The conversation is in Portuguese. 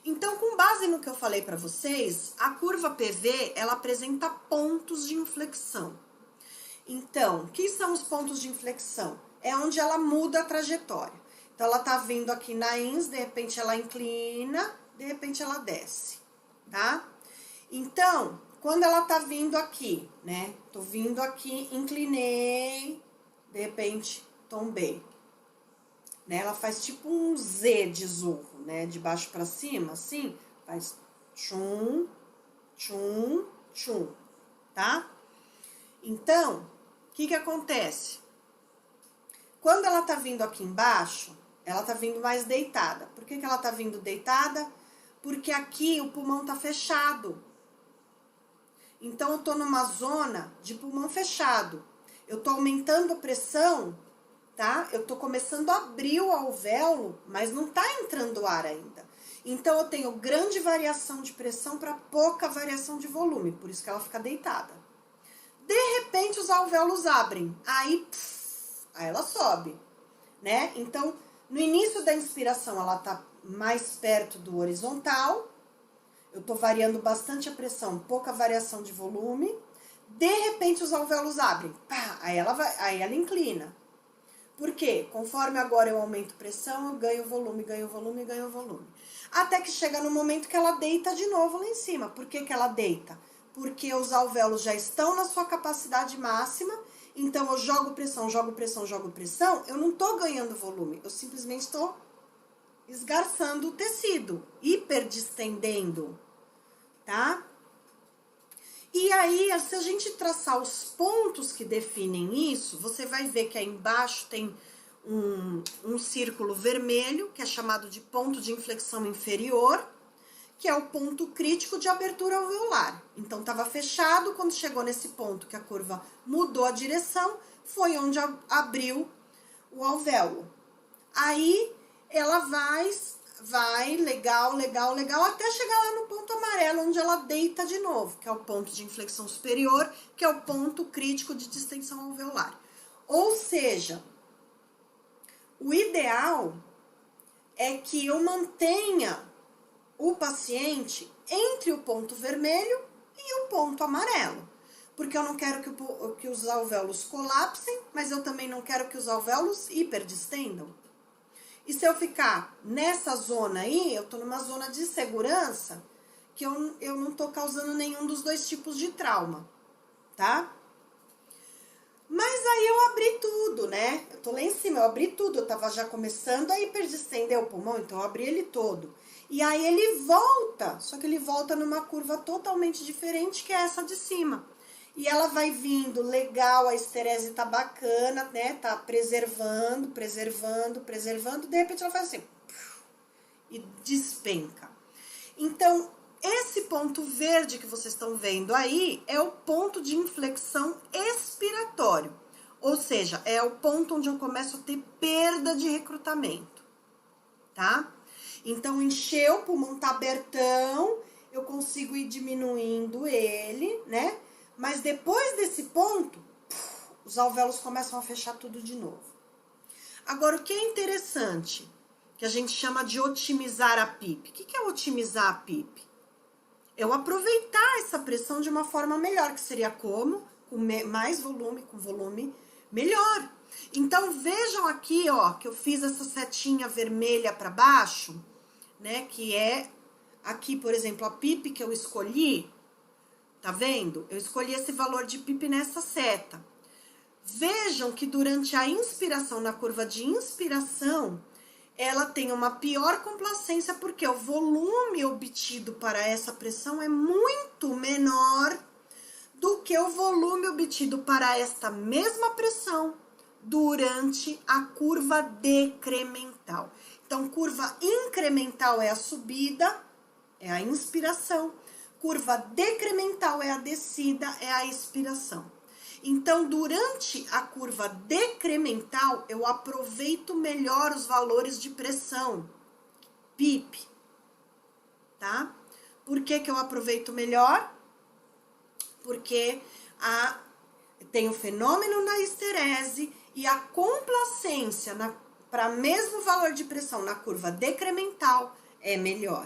Então, com base no que eu falei para vocês, a curva PV, ela apresenta pontos de inflexão. Então, o que são os pontos de inflexão? É onde ela muda a trajetória. Então, ela tá vindo aqui na INS, de repente ela inclina, de repente ela desce, tá? Então, quando ela tá vindo aqui, né? Tô vindo aqui, inclinei, de repente tombei. Né? Ela faz tipo um Z de zorro, né? De baixo pra cima, assim, faz tchum, tchum, tchum, tá? Então, o que acontece? Quando ela tá vindo aqui embaixo, ela tá vindo mais deitada. Por que ela tá vindo deitada? Porque aqui o pulmão tá fechado. Então, eu tô numa zona de pulmão fechado. Eu tô aumentando a pressão, tá? Eu tô começando a abrir o alvéolo, mas não tá entrando ar ainda. Então, eu tenho grande variação de pressão para pouca variação de volume. Por isso que ela fica deitada. De repente, os alvéolos abrem. Aí ela sobe, né? Então, no início da inspiração, ela tá mais perto do horizontal. Eu tô variando bastante a pressão, pouca variação de volume. De repente, os alvéolos abrem. Pá, aí ela inclina. Por quê? Conforme agora eu aumento pressão, eu ganho volume, ganho volume, ganho volume. Até que chega no momento que ela deita de novo lá em cima. Por que ela deita? Porque os alvéolos já estão na sua capacidade máxima. Então, eu jogo pressão, jogo pressão, jogo pressão. Eu não tô ganhando volume. Eu simplesmente tô esgarçando o tecido, hiperdistendendo, tá? E aí, se a gente traçar os pontos que definem isso, você vai ver que aí embaixo tem um círculo vermelho, que é chamado de ponto de inflexão inferior, que é o ponto crítico de abertura alveolar. Então, estava fechado, quando chegou nesse ponto que a curva mudou a direção, foi onde abriu o alvéolo. Aí, ela vai, legal, legal, legal, até chegar lá no ponto amarelo, onde ela deita de novo, que é o ponto de inflexão superior, que é o ponto crítico de distensão alveolar. Ou seja, o ideal é que eu mantenha o paciente entre o ponto vermelho e o ponto amarelo. Porque eu não quero que os alvéolos colapsem, mas eu também não quero que os alvéolos hiperdistendam. E se eu ficar nessa zona aí, eu tô numa zona de segurança, que eu não tô causando nenhum dos dois tipos de trauma, tá? Mas aí eu abri tudo, né? Eu tô lá em cima, eu abri tudo, eu tava já começando a hiperdistender o pulmão, então eu abri ele todo. E aí ele volta, só que ele volta numa curva totalmente diferente, que é essa de cima. E ela vai vindo, legal, a esterese tá bacana, né? Tá preservando, preservando, preservando. De repente ela faz assim, e despenca. Então, esse ponto verde que vocês estão vendo aí é o ponto de inflexão expiratório. Ou seja, é o ponto onde eu começo a ter perda de recrutamento, tá? Então, encheu, o pulmão tá abertão, eu consigo ir diminuindo ele, né? Mas depois desse ponto, os alvéolos começam a fechar tudo de novo. Agora, o que é interessante, que a gente chama de otimizar a PIP. O que é otimizar a PIP? Eu aproveitar essa pressão de uma forma melhor, que seria como? Com mais volume, com volume melhor. Então, vejam aqui, ó, que eu fiz essa setinha vermelha para baixo, né? Que é aqui, por exemplo, a PIP que eu escolhi. Tá vendo? Eu escolhi esse valor de PIP nessa seta. Vejam que durante a inspiração, na curva de inspiração, ela tem uma pior complacência, porque o volume obtido para essa pressão é muito menor do que o volume obtido para esta mesma pressão durante a curva decremental. Então, curva incremental é a subida, é a inspiração. Curva decremental é a descida, é a expiração. Então, durante a curva decremental, eu aproveito melhor os valores de pressão, PIP, tá? Por que eu aproveito melhor? Porque tem o fenômeno na esterese e a complacência para mesmo valor de pressão na curva decremental é melhor.